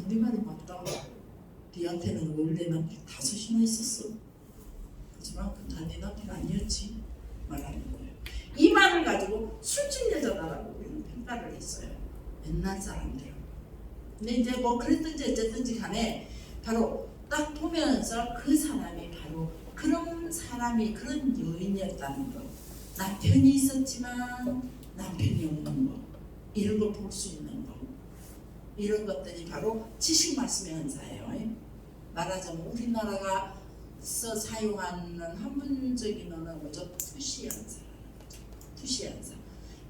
네 말이 맞다. 네한테는 원래 남편 5이나 있었어. 하지만 그 다 네 남편 아니었지 말하는 거예요. 이 말을 가지고 술집 여자다라고 우리는 평가를 했어요. 옛날 사람들. 근데 이제 뭐 그랬든지 어쨌든지 간에 바로 딱 보면서 그 사람이 바로 그런 사람이 그런 여인이었다는 거. 남편이 있었지만 남편이 없는 거. 이런 걸 볼 수 있는 거. 이런 것들이 바로 지식 말씀의 은사예요. 말하자면 우리나라가 사용하는 한문적인 언어가 뭐죠? 투시연사. 투시연사.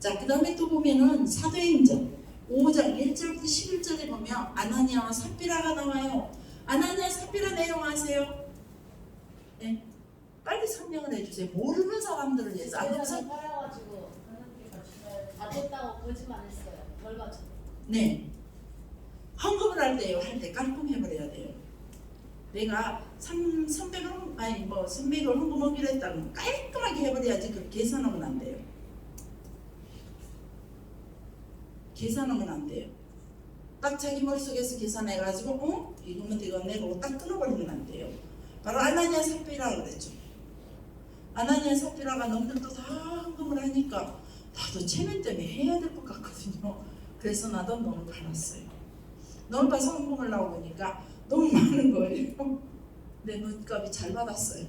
자, 그 다음에 또 보면은 사도행전 5장 1절부터 11절에 보면 아나니아와 삽비라가 나와요. 아나니아 삽비라 내용 아세요? 네. 빨리 설명을 해주세요. 모르는 사람들을 위해서. 제자를 팔아가지고 다 됐다고 거짓말했어요. 결과적으로. 네. 헌금을 할 때요. 할 때 깔끔해버려야 돼요. 내가 300을 아니 뭐 300을 헌금하기로 했다면 깔끔하게 해버려야지. 그렇게 계산하면 안 돼요. 계산하면 안 돼요. 딱 자기 머릿속에서 계산해가지고 이거면 되겠네 하고 딱 끊어버리면 안 돼요. 바로 아나니아 삽비라 그랬죠. 아나니아 삽비라가 너희들도 다 헌금을 하니까 나도 체면 때문에 해야 될 것 같거든요. 그래서 나도 너무 팔았어요. 너무 봐서 헌금을 나오니까 너무 많은 거예요. 내 눈값이 잘 받았어요.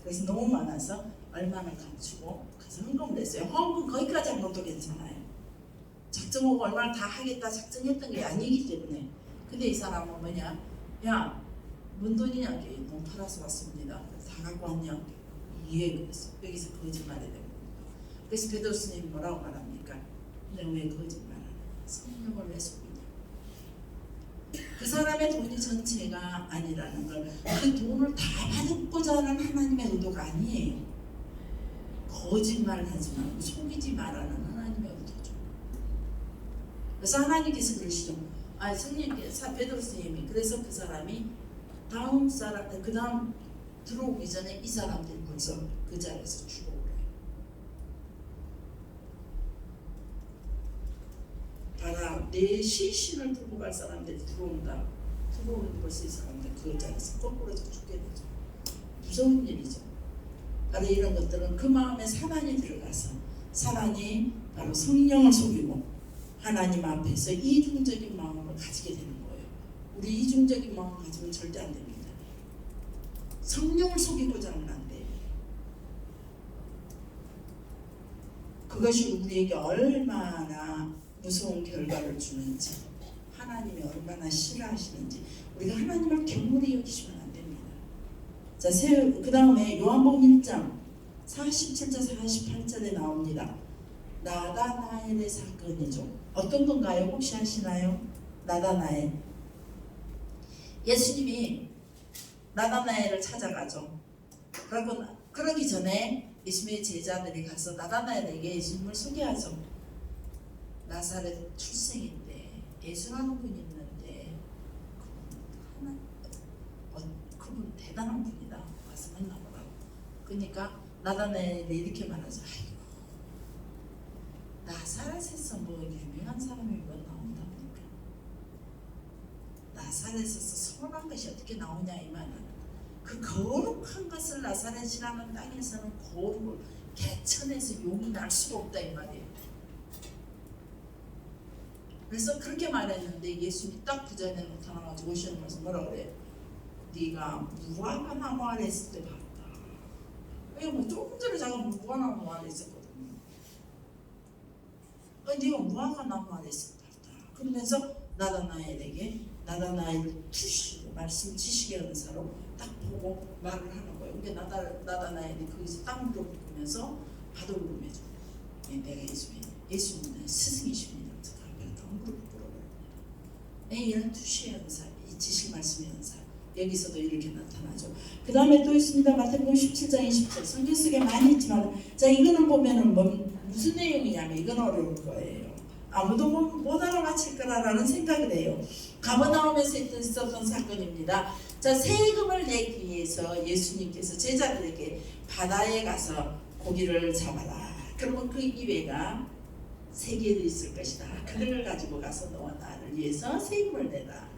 그래서 너무 많아서 얼마나 감추고 그래서 헌금을 했어요. 헌금 거기까지 한 것도 괜찮아요. 작정하고 얼마나 다 하겠다 작정했던 게 아니기 때문에. 근데 이 사람은 뭐냐? 야, 뭔 돈이냐? 돈 팔아서 왔습니다. 다 갖고 왔냐? 예, 그랬어. 여기서 거짓말이 되고. 그래서 베드로 스님이 뭐라고 말합니까? 내가 왜 거짓말을 성령을 왜 속이냐? 그 사람의 돈이 전체가 아니라는 걸, 그 돈을 다 받고자 하는 하나님의 의도가 아니에요. 거짓말을 하지 말고 속이지 말라는 하나님의 의도죠. 그래서 하나님께서 그러시죠. 성령께서 베드로 스님이 그래서 그 사람이 다음 사람 그 다음 들어오기 전에 이 사람들이 벌써 그 자리에서 죽어버려요. 봐라, 내 시신을 들고 갈 사람들이 들어오는데 벌써 이 사람들 그 자리에서 거꾸로져 죽게 되죠. 무서운 일이죠. 바로 이런 것들은 그 마음에 사단이 들어가서 사단이 바로 성령을 속이고 하나님 앞에서 이중적인 마음을 가지게 되는 거예요. 우리 이중적인 마음을 가지면 절대 안 됩니다. 성령을 속이고자 하면 안 돼요. 그것이 우리에게 얼마나 무서운 결과를 주는지, 하나님이 얼마나 싫어하시는지 우리가 하나님을 경물히 여기시면 안 됩니다. 자, 그 다음에 요한복음 1장 47절 48절에 나옵니다. 나다나엘의 사건이죠. 어떤 건가요? 혹시 아시나요? 나다나엘. 예수님이 나다나엘을 찾아가죠. 그러기 전에 예수님의 제자들이 가서 나다나엘에게 예수님을 소개하죠. 나사렛 출생인데 예수라는 분이 있는데 그분 대단한 분이다. 와서 만나보라고. 그러니까 나다나엘이 이렇게 말하죠. 아이고, 나사렛에서 뭐 유명한 사람이 뭐 나온답니까? 나사렛에서 선한 것이 어떻게 나오냐 이 말은. 그 거룩한 것을 나사렛이라는 땅에서는 거룩을 개천에서 용이 날 수가 없다 이 말이에요. 그래서 그렇게 말했는데 예수님이 딱 그 자리에 나타나가지고 오시면서 뭐라 그래요? 네가 무화과 나무 아래 있을 때 봤다. 이거 뭐 조금 전에 제가 무화과 나무 아래 있었거든요. 네가 무화과 나무 아래 있을 때 봤다. 그러면서 나다나엘에게 나다나엘을 투시로 말씀 지식의 은사로 딱 보고 말을 하는 거예요. 그러니까 나다나엘이 거기서 땅을 굽으면서 바닥을 굽해줘. 내가 예수님은 스승이십니다. 이런 투시의 은사, 이 지식 말씀의 은사 여기서도 이렇게 나타나죠. 그 다음에 또 있습니다. 마태복음 17장 20절 성경 속에 많이 있지만 자 이거는 보면은 무슨 내용이냐면 이건 어려울 거예요. 아무도 못 알아맞힐 거라는 생각을 해요. 가버나움에서 있었던 사건입니다. 자, 세금을 내기 위해서 예수님께서 제자들에게 바다에 가서 고기를 잡아라. 그러면 그 입에가 3개도 있을 것이다. 그걸 가지고 가서 너와 나를 위해서 세금을 내라.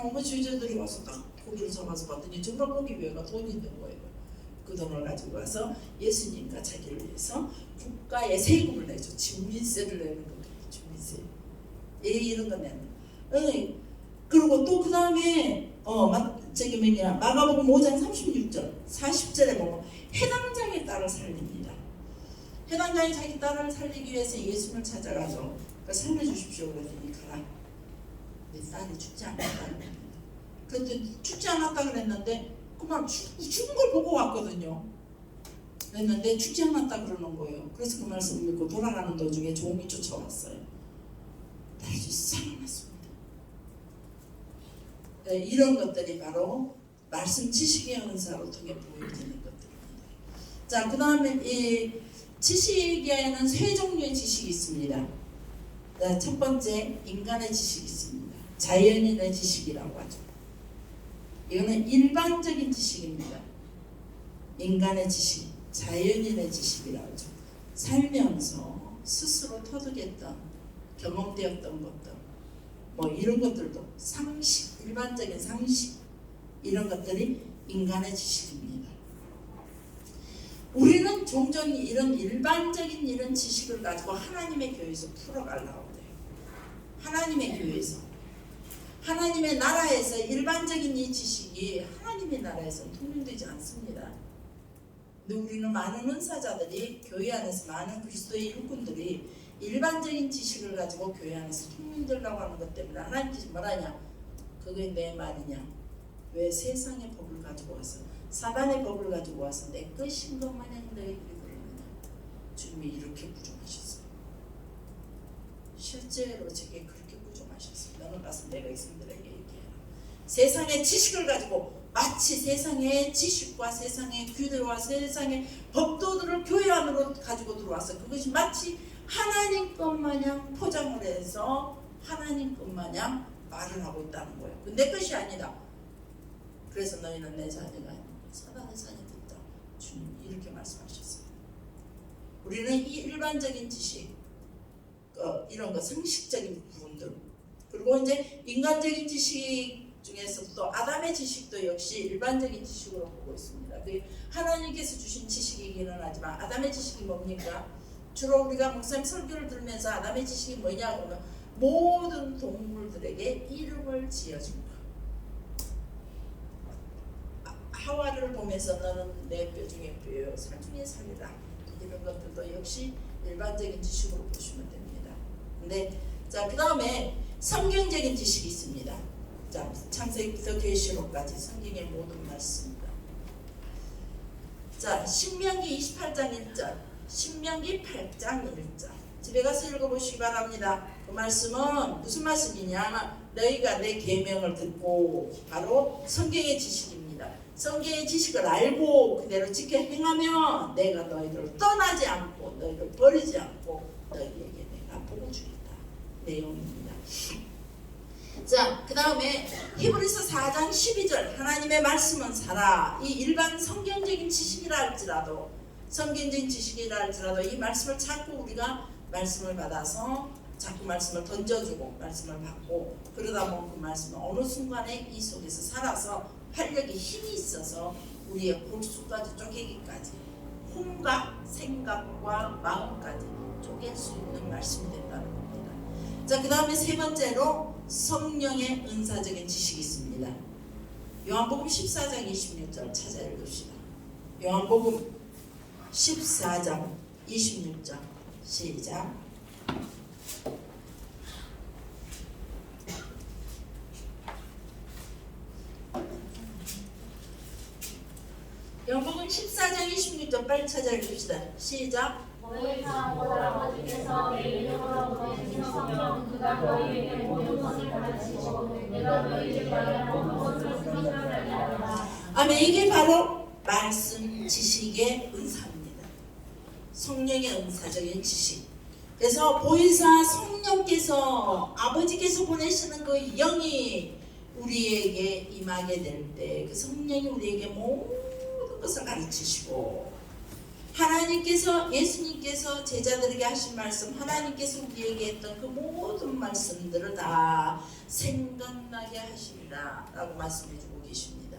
그 주저들이 와서 딱 고기를 잡아서 봤더니 정말 고기 위에가 돈이 있는 거예요. 그 돈을 가지고 와서 예수님과 자기를 위해서 국가에 세금을 내죠. 주민세를 내는 거거든요. 주민세. 이런 거 내는 거. 그리고 또 그 다음에 마가복음 5장 36절 40절에 보면 해당장의 딸을 살립니다. 해당장이 자기 딸을 살리기 위해서 예수님을 찾아가서 살려주십시오 그랬더니 가라. 내 딸이 죽지 않았다는 겁니다. 그런데 죽지 않았다 그랬는데 그만 죽은 걸 보고 왔거든요. 그랬는데 죽지 않았다 그러는 거예요. 그래서 그 말씀을 믿고 돌아가는 도중에 종이 쫓아왔어요. 다시 살아났습니다. 이런 것들이 바로 말씀 지식의 은사로 통해 보여지는 것들입니다. 자, 그 다음에 이 지식에는 세 종류의 지식이 있습니다. 자, 첫 번째 인간의 지식이 있습니다. 자연인의 지식이라고 하죠. 이거는 일반적인 지식입니다. 인간의 지식, 자연인의 지식이라고 하죠. 살면서 스스로 터득했던 경험되었던 것들, 뭐 이런 것들도 상식, 일반적인 상식 이런 것들이 인간의 지식입니다. 우리는 종종 이런 일반적인 이런 지식을 가지고 하나님의 교회에서 풀어가려고 해요. 하나님의 교회에서, 하나님의 나라에서 일반적인 이 지식이 하나님의 나라에서는 통용되지 않습니다. 근데 우리는 많은 은사자들이 교회 안에서 많은 그리스도의 일꾼들이 일반적인 지식을 가지고 교회 안에서 통용되려고 하는 것 때문에 하나님께서 뭐라냐? 그게 내 말이냐? 왜 세상의 법을 가지고 와서 사단의 법을 가지고 와서 내 것인 것 마냥 너희들이 그러느냐? 주님이 이렇게 부정하셨어요. 실제로 제게 그렇게 부정하셨어요. 너는 가서 내가 이성들에게 얘기해라. 세상의 지식을 가지고 마치 세상의 지식과 세상의 규례와 세상의 법도들을 교회 안으로 가지고 들어와서 그것이 마치 하나님 것 마냥 포장을 해서 하나님 것 마냥 말을 하고 있다는 거예요. 내 것이 아니다. 그래서 너희는 내 자녀가 아니고 사단의 자녀들이다. 주님이 이렇게 말씀하셨어요. 우리는 이 일반적인 지식, 이런 거 상식적인 부분들, 그리고 이제 인간적인 지식 중에서도 아담의 지식도 역시 일반적인 지식으로 보고 있습니다. 그 하나님께서 주신 지식이기는 하지만 아담의 지식이 뭡니까? 주로 우리가 목사님 설교를 들으면서 아담의 지식이 뭐냐 그러면 모든 동물들에게 이름을 지어준 것. 하와를 보면서 너는 내 뼈 중에 뼈요 살 중에 살이다. 이런 것들도 역시 일반적인 지식으로 보시면 됩니다. 근데 자, 그 다음에 성경적인 지식이 있습니다. 자, 창세기부터 계시록까지 성경의 모든 말씀입니다. 자, 신명기 28장 1절, 신명기 8장 1절. 집에 가서 읽어보시기 바랍니다. 그 말씀은 무슨 말씀이냐? 너희가 내 계명을 듣고, 바로 성경의 지식입니다. 성경의 지식을 알고 그대로 지켜 행하면 내가 너희를 떠나지 않고 너희를 버리지 않고 너희에게 내가 복을 주겠다. 내용입니다. 자, 그 다음에 히브리서 4장 12절 하나님의 말씀은 살아. 이 일반 성경적인 지식이라 할지라도, 성경적인 지식이라 할지라도 이 말씀을 자꾸 우리가 말씀을 받아서 자꾸 말씀을 던져주고 말씀을 받고 그러다 보면 그 말씀은 어느 순간에 이 속에서 살아서 활력이 힘이 있어서 우리의 골수까지 쪼개기까지, 혼과 생각과 마음까지 쪼갤 수 있는 말씀이 된다는 겁니다. 자, 그 다음에 세 번째로 성령의 은사적인 지식이 있습니다. 요한복음 14장 26절 찾아 읽읍시다. 요한복음 14장 26절 시작. 요한복음 14장 26절 빨리 찾아 읽읍시다. 시작. 너희 사랑과 아버지께서 내 이름으로 보내신 성령 그가 너희에게 모든 것을 가르치시고 내가 너희에게 말한 모든 것을 생각하게 하리라. 아멘. 이게 바로 말씀 지식의 은사입니다. 성령의 은사적인 지식. 그래서 보혜사 성령께서 아버지께서 보내시는 그 영이 우리에게 임하게 될 때 그 성령이 우리에게 모든 것을 가르치시고, 하나님께서, 예수님께서 제자들에게 하신 말씀, 하나님께서 우리에게 했던 그 모든 말씀들을 다 생각나게 하시리라 것입니다 라고 말씀해주고 계십니다.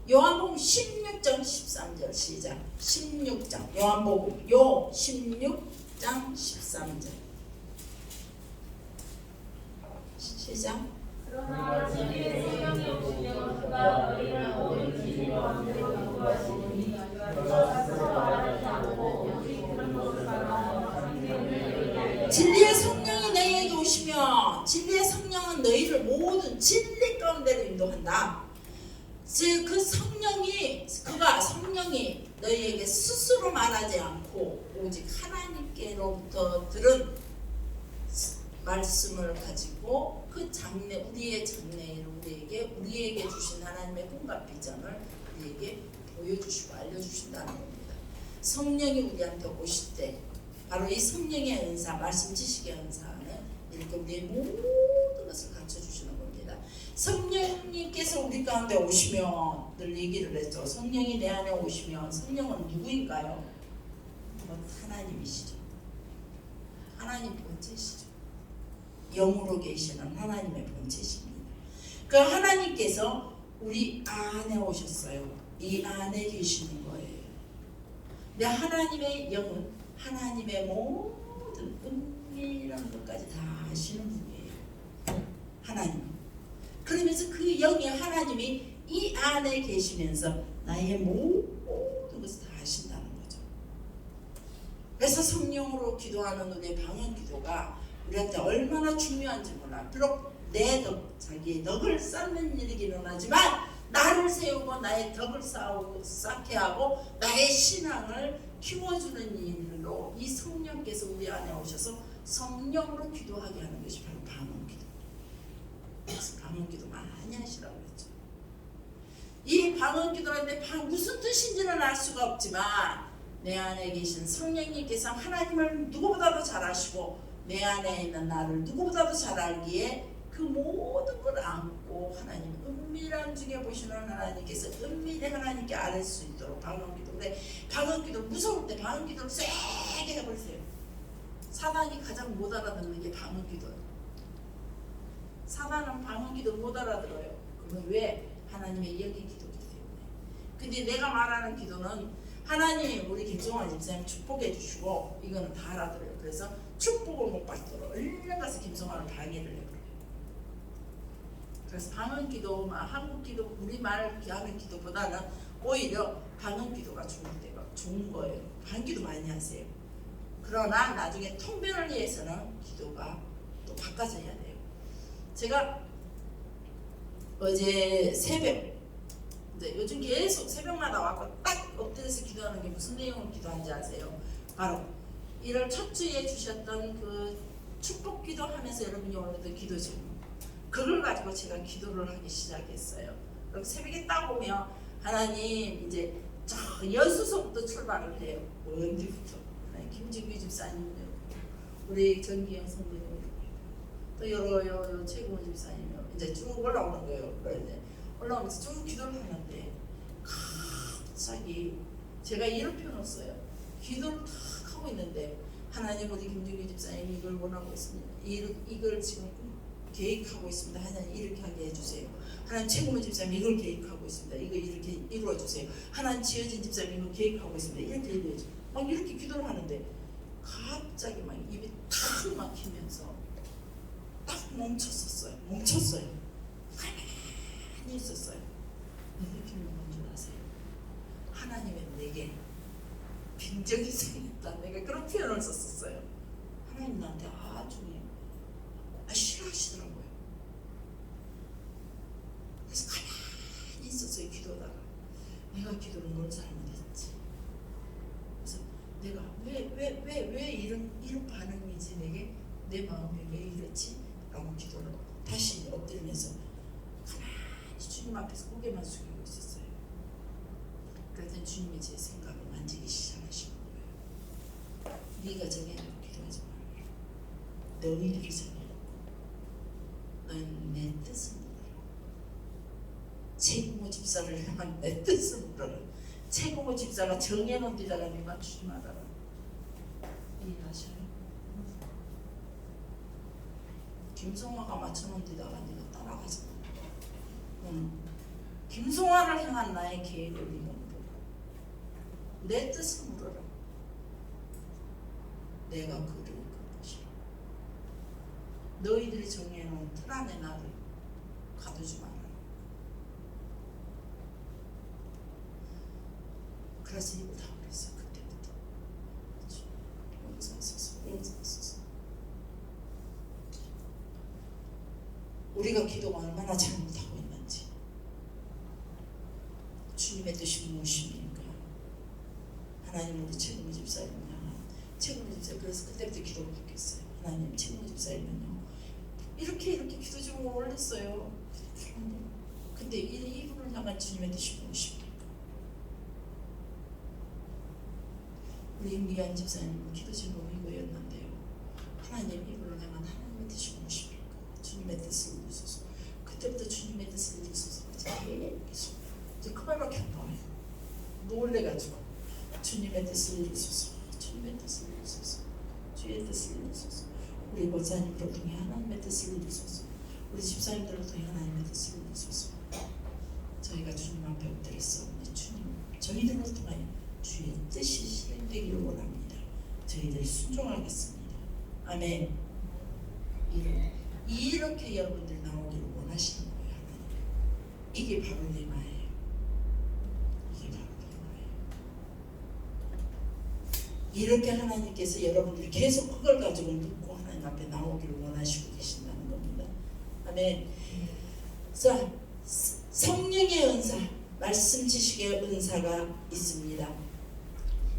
요한복음 16장 13절 시작. 16장 요한복음 16장 13절 시작. 그러나 진리의 성령이 오시면 그가 너희를 모든 진리로 만들어 인도하시니 그가 스스로 말하지 않고 오직 들은 것을 말하며 진리의 성령이 너희에게 오시며 진리의 성령은 너희를 모든 진리 가운데로 인도한다. 즉 그 성령이 너희에게 스스로 말하지 않고 오직 하나님께로부터 들은 말씀을 가지고 그 우리의 장래를 우리에게 주신 하나님의 꿈과 비전을 우리에게 보여주시고 알려주신다는 겁니다. 성령이 우리한테 오실 때 바로 이 성령의 은사, 말씀 지식의 은사는 이렇게 우리의 모든 것을 갖춰주시는 겁니다. 성령님께서 우리 가운데 오시면 늘 얘기를 했죠. 성령이 내 안에 오시면 성령은 누구인가요? 하나님이시죠. 하나님 본체시죠. 영으로 계시는 하나님의 본체십니다. 그 하나님께서 우리 안에 오셨어요. 이 안에 계시는 거예요. 근데 하나님의 영은 하나님의 모든 은밀한 것까지 다 아시는 분이에요. 하나님. 그러면서 그 영의 하나님이 이 안에 계시면서 나의 모든 것을 다 아신다는 거죠. 그래서 성령으로 기도하는 우리의 방언 기도가 우리한테 얼마나 중요한지 몰라. 비록 내 덕, 자기의 덕을 쌓는 일이기는 하지만 나를 세우고 나의 덕을 쌓게 하고 나의 신앙을 키워주는 일로 이 성령께서 우리 안에 오셔서 성령으로 기도하게 하는 것이 바로 방언기도. 그래서 방언기도 많이 하시라고 했죠. 이 방언기도라는데 무슨 뜻인지는 알 수가 없지만 내 안에 계신 성령님께서 하나님을 누구보다도 잘 아시고 내 안에 있는 나를 누구보다도 잘 알기에 그 모든 걸 안고 하나님 은밀한 중에 보시는 하나님께서 은밀히 하나님께 아뢰 수 있도록 방언기도. 근데 방언기도 무서울 때 방언기도를 세게 해버리세요. 사단이 가장 못 알아듣는 게 방언기도예요. 사단은 방언기도를 못 알아들어요. 그건 왜? 하나님의 영의 기도이기 때문에. 근데 내가 말하는 기도는 하나님 우리 김성환 집사님 축복해 주시고 이거는 다 알아들어요. 그래서 축복을 못 받도록 얼른 가서 김성환을 방해를 해버려요. 그래서 방언기도, 한국기도, 우리말 하는 기도보다는 오히려 방언기도가 좋은 거예요. 방언기도 많이 하세요. 그러나 나중에 통변을 위해서는 기도가 또 바꿔서 해야 돼요. 제가 어제 새벽, 요즘 계속 새벽마다 와서 딱 엎드려서 기도하는 게 무슨 내용을 기도하는지 아세요? 바로 1월 첫 주에 주셨던 그 축복 기도하면서 여러분이 올렸던 기도 제목, 그걸 가지고 제가 기도를 하기 시작했어요. 그럼 새벽에 딱 오면 하나님 이제 저 여수서부터 출발을 해요. 어디부터? 김진규 집사님, 우리 전기영 성도님, 또 여러 최고원 집사님 이제 쭉 올라오는 거예요. 그런데 올라오면서 쭉 기도를 하는데 갑자기 제가 이런 표현을 써요. 기도를 탁 하고 있는데 하나님 우리 김진규 집사님 이걸 원하고 있습니다. 이걸 지금 계획하고 있습니다. 하나님 이렇게 하게 해주세요. 하나님 최고원 집사님 이걸 계획하고 있습니다. 이거 이렇게 이루어주세요. 하나님 지어진 집사님 이거 계획하고 있습니다. 이렇게 이루어주세요. 막 이렇게 기도를 하는데 갑자기 막 입이 탁 막히면서 딱 멈췄어요. 가만히 있었어요. 느낌이 뭔지 아세요? 하나님은 내게 빈정이 생겼다. 내가 그런 표현을 썼었어요. 하나님 나한테 아주 싫어하시더라고요. 그래서 가만히 있었어요. 기도하다가 내가 기도를 뭘 잘못했지. 그래서 내가 왜 이런 반응이지 내게 내 마음이 왜 이렇지? 라고 기도를 다시 엎드리면서 가만히 주님 앞에서 고개만 숙이고 있었어요. 그랬더니 주님이 제 생각을 만지기 시작하시는 거예요. 네가 정해놓고 기도하지 말라. 너희들이 정해놓고 너희는 내 뜻을 물어라. 최고모 집사를 향한 내 뜻을 물어라. 최고모 집사가 정해놓은 데다가 네 맞추지 말아라. 이해하셔요? 김성화가 맞춰놓은 데다가 네가 따라가지 마. 금송아를 향한 나의 계획을 네가 물어라. 내 뜻을 물어라. 내가 그를 이끌 것이라. 너희들이 정해놓은 틀 안에 나를 가두지 마라. 그래서 입을 다물었어. 그때부터 용서하소서, 용서하소서. 우리가 기도가 얼마나 잘못하고 있는지, 주님의 뜻이 무엇입니까? 하나님 우리 최근호 집사님은요, 최근호 집사, 그래서 그때부터 기도가 바뀌었어요. 하나님 최근호 집사님은요 이렇게 기도 제목을 올렸어요. 근데 이분을 향한 주님의 뜻이 무엇입니까? 우리 임기한 집사님은 기도 제목이 이거였는데요. 하나님 이분을 향한 하나님의 뜻이 무엇입니까? 주님의 뜻을 이루소서. 그때부터 주님의 뜻을 이루소서. 계속 이제 그 말밖에 안 나와요. 놀래가지고 주님의 뜻을 이루소서, 주님의 뜻을 이루소서, 주의 뜻을 이루소서. 우리 권사님들을 통해 하나님의 뜻을 이루소서. 우리 집사님들을 통해 하나님의 뜻을 이루소서. 저희가 주님 앞에 엎드렸사오니 주님, 저희들을 통하여 주의 뜻이 실행되기를 원합니다. 저희들이 순종하겠습니다. 아멘. 이렇게 여러분들이 나오기를 원하시는 거예요. 하나님. 이게 바로 레마예요. 이게 바로 레마예요. 이렇게 하나님께서 여러분들이 계속 그걸 가지고 묻고 하나님 앞에 나오기를 원하시고 계신다는 겁니다. 아멘. 자, 성령의 은사, 말씀 지식의 은사가 있습니다.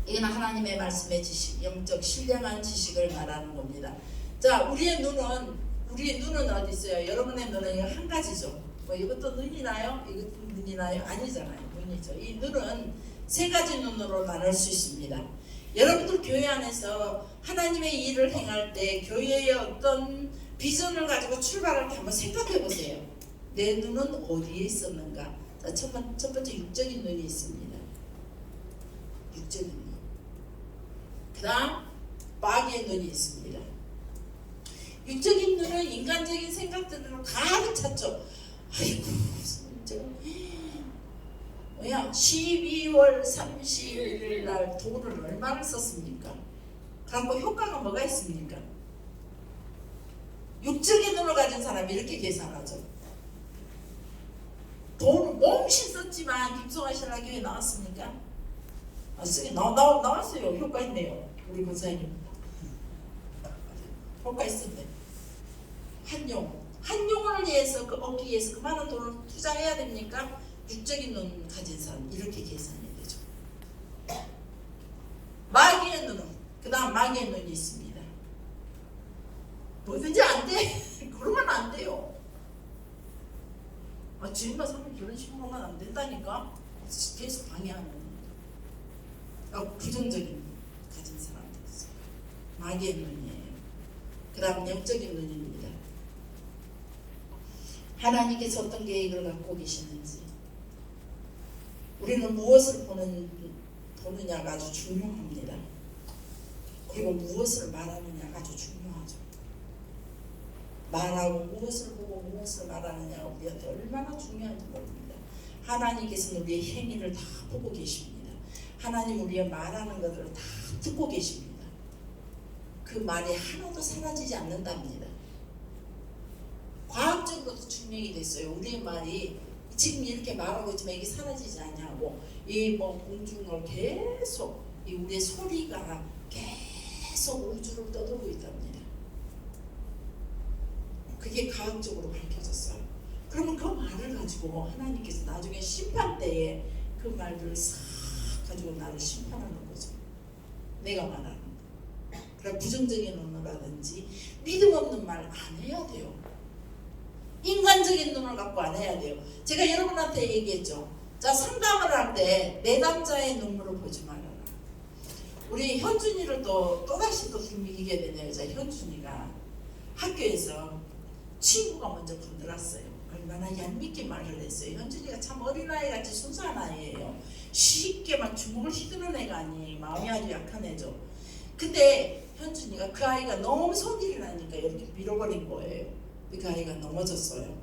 이건 하나님의 말씀의 지식, 영적 신령한 지식을 말하는 겁니다. 자, 우리의 눈은 어디 있어요? 여러분의 눈은 한 가지죠. 뭐 이것도 눈이 나요? 이것도 눈이 나요? 아니잖아요. 눈이죠. 이 눈은 세 가지 눈으로 나눌 수 있습니다. 여러분들 교회 안에서 하나님의 일을 행할 때 교회의 어떤 비전을 가지고 출발할 때 한번 생각해 보세요. 내 눈은 어디에 있었는가? 자, 첫 번째 육적인 눈이 있습니다. 육적인 눈. 그 다음 마귀의 눈이 있습니다. 육적인 눈은 인간적인 생각들로 가득 찼죠. 아이고, 제가 12월 31일 날 돈을 얼마를 썼습니까? 그리고 효과가 뭐가 있습니까? 육적인 눈을 가진 사람이 이렇게 계산하죠. 돈을 몽신 썼지만 김성환 신학교에 나왔습니까? 나왔어요. 효과 있네요. 우리 권사님 효과 있었네. 한용을 위해서 얻기 위해서 그 많은 돈을 투자해야 됩니까? 육적인 눈 가진 사람 이렇게 계산이 되죠. 마귀의 눈은 그 다음 마귀의 눈이 있습니다. 뭐든지 안 돼. 그러면 안 돼요. 주님만 사면 그런 식으로 하면 안 된다니까. 계속 방해하는 부정적인 눈 가진 사람들 있어요. 마귀의 눈이에요. 그 다음 영적인 눈입니다. 하나님께서 어떤 계획을 갖고 계시는지, 우리는 무엇을 보느냐가 아주 중요합니다. 그리고 무엇을 말하느냐가 아주 중요하죠. 말하고 무엇을 보고 무엇을 말하느냐가 우리한테 얼마나 중요한지 모릅니다. 하나님께서는 우리의 행위를 다 보고 계십니다. 하나님 우리의 말하는 것들을 다 듣고 계십니다. 그 말이 하나도 사라지지 않는답니다. 과학적으로도 증명이 됐어요. 우리의 말이 지금 이렇게 말하고 있지만 이게 사라지지 않냐고. 이 공중을 계속 우리의 소리가 계속 우주를 떠돌고 있답니다. 그게 과학적으로 밝혀졌어요. 그러면 그 말을 가지고 하나님께서 나중에 심판 때에 그 말들을 싹 가지고 나를 심판하는 거죠. 내가 말하는 거. 그러니까 부정적인 언어라든지 믿음 없는 말 안 해야 돼요. 인간적인 눈을 갖고 안 해야 돼요. 제가 여러분한테 얘기했죠. 자, 상담을 할 때 내담자의 눈물을 보지 말아라. 우리 현준이를 또다시 힘이게 되네요. 자, 현준이가 학교에서 친구가 먼저 건드렸어요. 얼마나 얄밉게 말을 했어요. 현준이가 참 어린아이 같이 순수한 아이예요. 쉽게 막 주먹을 휘두르는 애가 아니에요. 마음이 아주 약한 애죠. 근데 현준이가 그 아이가 너무 손질이 나니까 이렇게 밀어버린 거예요. 그 아이가 넘어졌어요.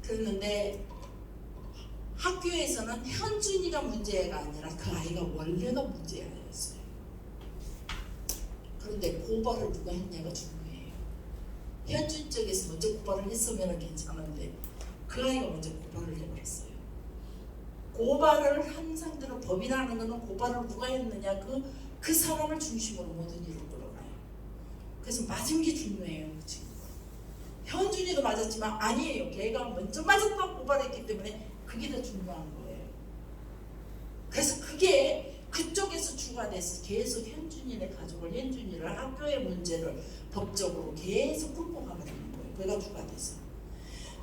그랬는데 학교에서는 현준이가 문제가 아니라 그 아이가 원래가 문제였어요. 그런데 고발을 누가 했냐가 중요해요. 현준 쪽에서 먼저 고발을 했으면 괜찮은데 그 아이가 먼저 고발을 해버렸어요. 고발을 한 상대로 법이라는 것은 고발을 누가 했느냐 그 사람을 중심으로 모든 일을 끌어가요. 그래서 맞은 게 중요해요. 그 친구가. 현준이도 맞았지만 아니에요. 걔가 먼저 맞았다고 고발했기 때문에 그게 더 중요한 거예요. 그래서 그게 그쪽에서 주가 돼서 계속 현준이네 가족을 현준이를 학교의 문제를 법적으로 계속 끌고 가버리는 거예요. 그가 주가 돼서.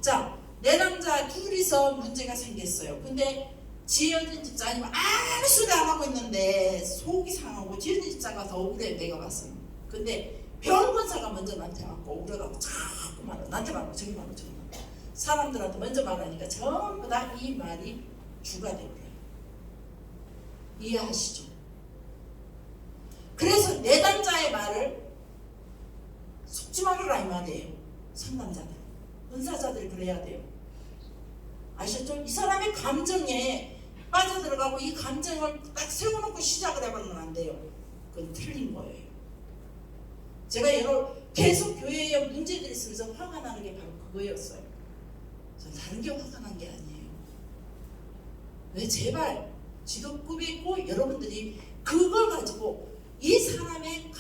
자, 내 남자 둘이서 문제가 생겼어요. 근데 지어진 집사님은 아무 소리 안 하고 있는데 속이 상하고 지어진 집사가 더 억울해. 내가 봤어요. 근데 병원사가 먼저 나한테 왔고 억울해가고 자꾸 말해. 나한테 말하고 저기 말하고 저기 말하고 사람들한테 먼저 말하니까 전부 다 이 말이 주가 되어버려요. 이해하시죠? 그래서 내담자의 말을 속지 말아라 이 말이에요. 상담자들, 은사자들이 그래야 돼요. 아셨죠? 이 사람의 감정에 빠져들어가고 이 감정을 딱 세워놓고 시작을 해버리면 안 돼요. 그건 틀린 거예요. 제가 계속 교회에 문제들이 있으면서 화가 나는 게 바로 그거였어요. 전 다른 게 화가 난 게 아니에요. 왜 제발 지도급이 있고 여러분들이 그걸 가지고 이 사람의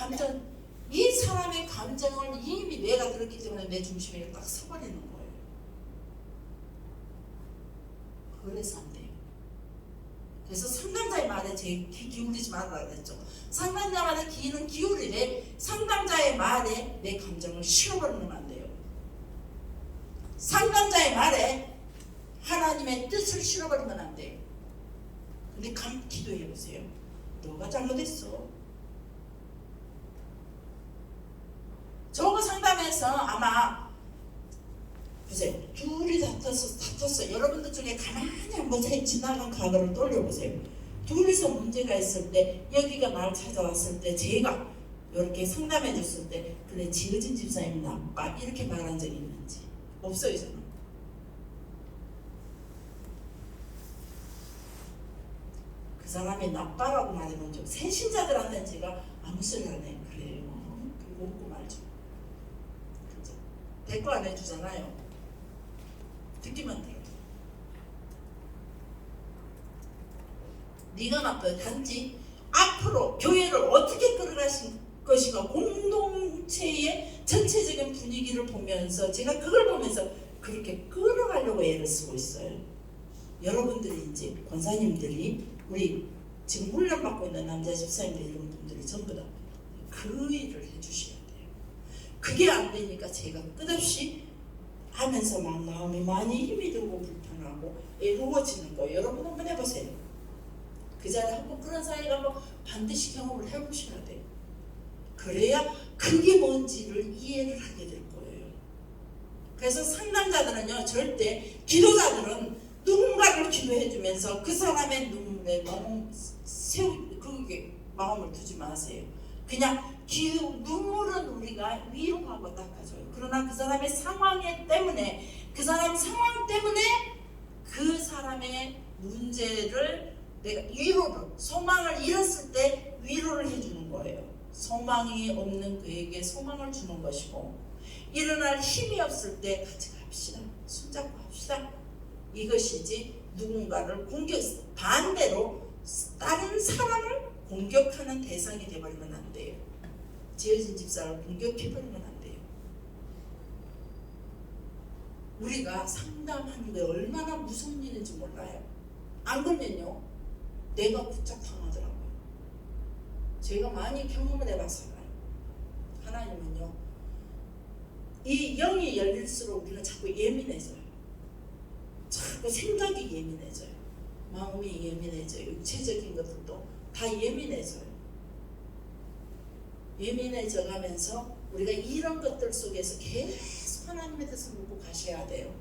감정을 이미 내가 들었기 때문에 내 중심에 딱 서버리는 거예요. 그래서 안 돼요. 그래서 상담자의 말에 제 귀 기울이지 말아라 그랬죠. 상담자 말에 귀는 기울이되 상담자의 말에 내 감정을 실어버리면 안 돼요. 상담자의 말에 하나님의 뜻을 실어버리면 안 돼요. 근데 기도해 보세요. 너가 잘못했어. 저거 상담해서 아마 보세요. 둘이 다퉜어. 여러분들 중에 가만히 한번 지나간 과거를 떠올려보세요. 둘이서 문제가 있을 때 여기가 날 찾아왔을 때 제가 이렇게 상담해 줬을 때 그래 지어진 집사님 나빠 이렇게 말한 적이 있는지 없어요. 저는. 그 사람이 나빠라고 말해본 적 새신자들한테는 제가 아무 소리 안 해요. 그래요. 그리고 웃고 말죠. 그죠? 대꾸 안 해주잖아요. 듣기만 들어요. 네가 나빠요. 단지 앞으로 교회를 어떻게 끌어가실 것인가 공동체의 전체적인 분위기를 보면서 제가 그걸 보면서 그렇게 끌어가려고 애를 쓰고 있어요. 여러분들이 이제 권사님들이 우리 지금 훈련받고 있는 남자 집사님들 이런 분들이 전부 다 그 일을 해주셔야 돼요. 그게 안 되니까 제가 끝없이 하면서 막 마음이 많이 힘이 들고 불편하고 애로워지는 거예요. 여러분 한번 해보세요. 그 자리에 한번 그런 사이가 한번 반드시 경험을 해보셔야 돼요. 그래야 그게 뭔지를 이해를 하게 될 거예요. 그래서 상담자들은요, 절대 기도자들은 누군가를 기도해주면서 그 사람의 눈물에 너무 그게 마음을 두지 마세요. 그냥 눈물은 우리가 위로하고 닦아줘요. 그러나 그 사람의 상황 때문에 그 사람의 문제를 내가 소망을 잃었을 때 위로를 해주는 거예요. 소망이 없는 그에게 소망을 주는 것이고 일어날 힘이 없을 때 같이 갑시다. 손잡고 합시다. 이것이지 누군가를 반대로 다른 사람을 공격하는 대상이 되어버리면 안 돼요. 지어진 집사를 공격해버리면 안 돼요. 우리가 상담하는 게 얼마나 무서운 일인지 몰라요. 안 그러면요 내가 부쩍 당하더라고요. 제가 많이 경험을 해봤잖아요. 하나님은요 이 영이 열릴수록 우리는 자꾸 예민해져요. 자꾸 생각이 예민해져요. 마음이 예민해져요. 육체적인 것들도 다 예민해져요. 예민해져 가면서 우리가 이런 것들 속에서 계속 하나님의 뜻을 묻고 가셔야 돼요.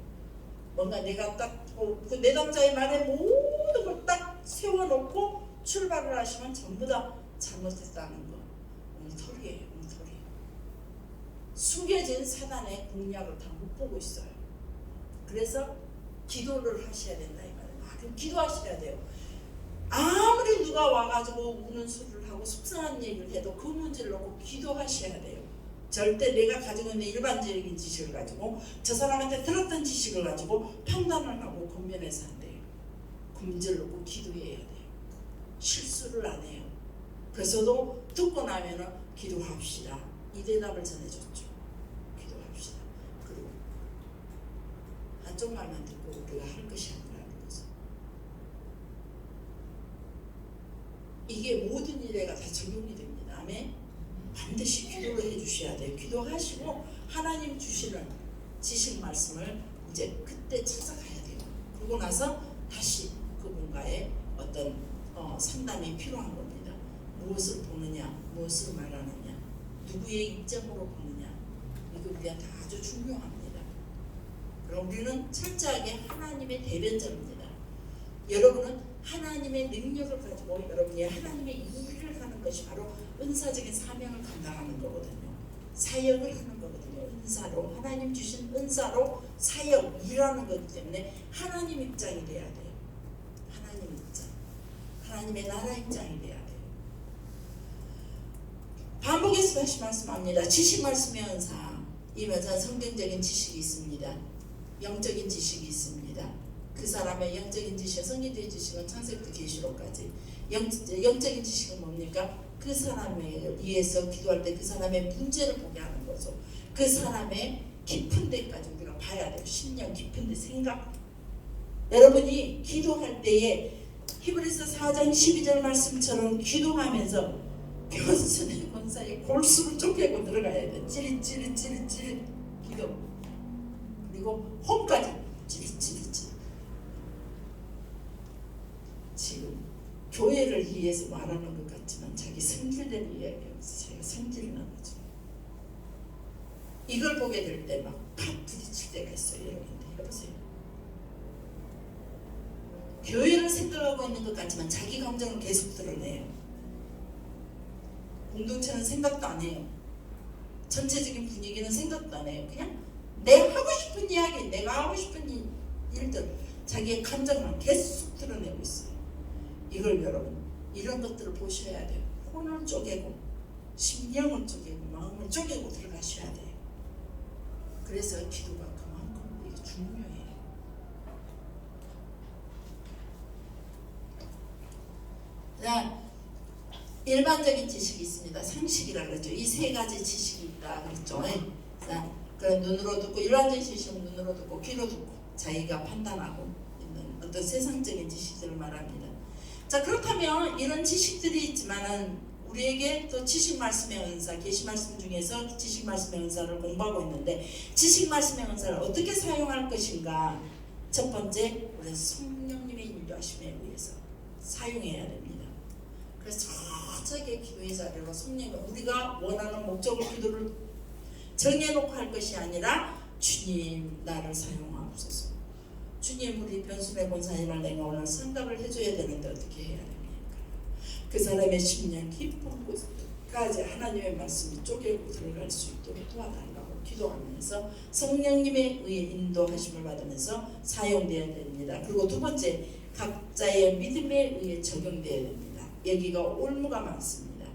뭔가 내가 딱 그 내담자의 말에 모든 걸 딱 세워놓고 출발을 하시면 전부 다 잘못했다는 거. 엉터리예요. 엉터리. 숨겨진 사단의 공략을 다 못 보고 있어요. 그래서 기도를 하셔야 된다 이 말이에요. 그럼 기도하셔야 돼요. 아무리 누가 와가지고 우는 소리를 하고 속상한 얘기를 해도 그 문제를 놓고 기도하셔야 돼요. 절대 내가 가지고 있는 일반적인 지식을 가지고 저 사람한테 들었던 지식을 가지고 판단을 하고 권면해서 안 돼요. 그 문제를 놓고 기도해야 돼요. 실수를 안 해요. 그래서도 듣고 나면은 기도합시다. 이 대답을 전해줬죠. 기도합시다. 그리고 한쪽 말만 듣고 우리가 할 것이 아니라는 거죠. 이게 모든 일에가 다 적용이 됩니다. 아멘. 반드시 기도를 해주셔야 돼요. 기도하시고 하나님 주시는 지식 말씀을 이제 그때 찾아가야 돼요. 그러고 나서 다시 그분과의 어떤 상담이 필요한 겁니다. 무엇을 보느냐, 무엇을 말하느냐, 누구의 입장으로 보느냐, 이거 우리한테 아주 중요합니다. 그럼 우리는 철저하게 하나님의 대변자입니다. 여러분은 하나님의 능력을 가지고 여러분이 하나님의 일을 하는 것이 바로 은사적인 사명을 감당하는 거거든요. 사역을 하는 거거든요. 은사로 하나님 주신 은사로 사역 일하는 거기 때문에 하나님 입장이 돼야 돼요. 하나님 입장, 하나님의 나라 입장이 돼야 돼요. 반복해서 다시 말씀합니다. 지식 말씀의 은사, 이 면상 성경적인 지식이 있습니다. 영적인 지식이 있습니다. 그 사람의 영적인 지식, 성경적인 지식은 창세기부터 계시록까지. 영적인 지식은 뭡니까? 그 사람에 의해서 기도할 때 그 사람의 문제를 보게 하는 거죠. 그 사람의 깊은 데까지 우리가 봐야 돼요. 심령 깊은 데 생각. 여러분이 기도할 때에 히브리서 4장 12절 말씀처럼 기도하면서 변선의 권사의 골수를 쪼개고 들어가야 돼. 찌릿찌릿 기도. 그리고 홈까지 찌릿찌릿. 지금 교회를 위해서 말하는 것 같지만 자기 성질대로 이야기하면서 자기가 성질이 나죠. 이걸 보게 될 때 막 팍 부딪힐 때가 있어요. 여러분들 해보세요. 교회를 생각하고 있는 것 같지만 자기 감정을 계속 드러내요. 공동체는 생각도 안 해요. 전체적인 분위기는 생각도 안 해요. 그냥 내가 하고 싶은 이야기, 내가 하고 싶은 일들, 자기의 감정만 계속 드러내고 있어요. 이걸 여러분, 이런 것들을 보셔야 돼요. 혼을 쪼개고 심령을 쪼개고 마음을 쪼개고 들어가셔야 돼요. 그래서 기도가 그만큼 이게 중요해요. 자, 일반적인 지식이 있습니다. 상식이라 그러죠. 이 세 가지 지식이 있다 그랬죠. 자, 그런 눈으로 듣고, 일반적인 지식은 눈으로 듣고 귀로 듣고 자기가 판단하고 있는 어떤 세상적인 지식들을 말합니다. 자, 그렇다면 이런 지식들이 있지만은 우리에게 또 지식 말씀의 은사, 계시 말씀 중에서 지식 말씀의 은사를 공부하고 있는데, 지식 말씀의 은사를 어떻게 사용할 것인가? 첫 번째, 우리는 성령님의 인도하심에 의해서 사용해야 됩니다. 그래서 철저하게 기도의 자리로 성령이 우리가 원하는 목적을 기도를 정해놓고 할 것이 아니라, 주님 나를 사용하옵소서. 주님, 우리 변순의 권사님을 내가 오늘 상담을 해줘야 되는데 어떻게 해야 됩니까? 그 사람의 심령 깊은 곳까지 하나님의 말씀이 쪼개고 들어갈 수 있도록 도와달라고 기도하면서 성령님의 의해 인도하심을 받으면서 사용되어야 됩니다. 그리고 두 번째, 각자의 믿음에 의해 적용되어야 됩니다. 여기가 올무가 많습니다.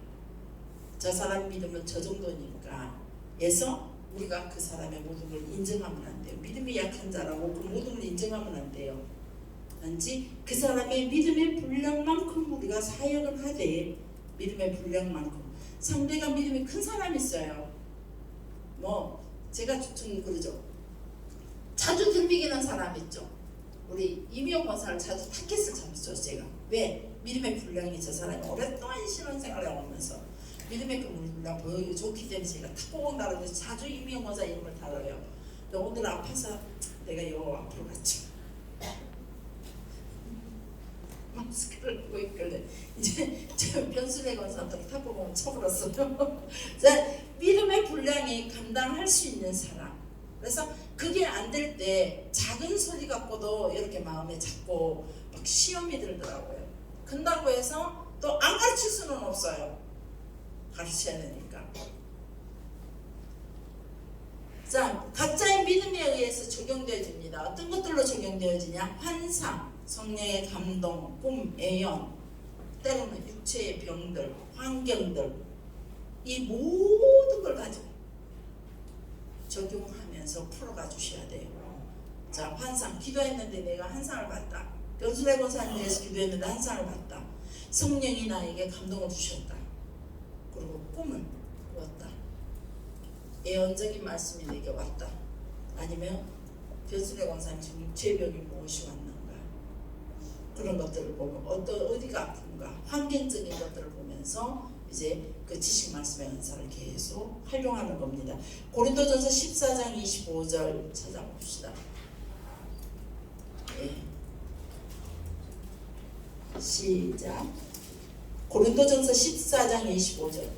저 사람 믿음은 저 정도니까 해서 우리가 그 사람의 모든 걸 인정하면 안 돼요. 믿음이 약한 자라고 그 모든 걸 인정하면 안 돼요. 단지 그 사람의 믿음의 분량만큼 우리가 사역을 하되, 믿음의 분량만큼. 상대가 믿음이 큰 사람이 있어요. 뭐 제가 좀 그러죠. 자주 들비기는 사람 있죠. 우리 이미영 권사를 자주 타켓을 잡았죠. 제가. 왜? 믿음의 분량이 저 사람이 오랫동안 신앙생활을 해오면서 믿음의 그 분량 보여줬기 때문에 제가 타고 온다고 해서 자주 이미영 권사 이름을 달아요. 오늘 아파서 내가 요 앞으로 갔죠. 마스크를 하고 있길래 이제 저 변순의 권사한테 타고 보면 쳐버렸어요. 자, 믿음의 분량이 감당할 수 있는 사람. 그래서 그게 안 될 때 작은 소리 갖고도 이렇게 마음에 잡고 막 시험이 들더라고요. 근다고 해서 또 안 가르칠 수는 없어요. 가르쳐야 되니까. 자, 각자의 믿음에 의해서 적용되어집니다. 어떤 것들로 적용되어지냐? 환상, 성령의 감동, 꿈, 애연, 때로는 육체의 병들, 환경들, 이 모든 걸 가지고 적용하면서 풀어가 주셔야 돼요. 자, 환상, 기도했는데 내가 환상을 봤다. 변수래 권사님 위해서 기도했는데 환상을 봤다. 성령이 나에게 감동을 주셨다. 그리고 꿈은 왔다. 예언적인 말씀이 내게 왔다. 아니면 변수래 권사님 지금 육체병이 무엇이 왔는가. 그런 것들을 보면 어디가 아픈가, 환경적인 것들을 보면서 이제 그 지식 말씀의 은사를 계속 활용하는 겁니다. 고린도전서 14장 25절 찾아봅시다. 예. 시작. 고린도전서 14장 25절.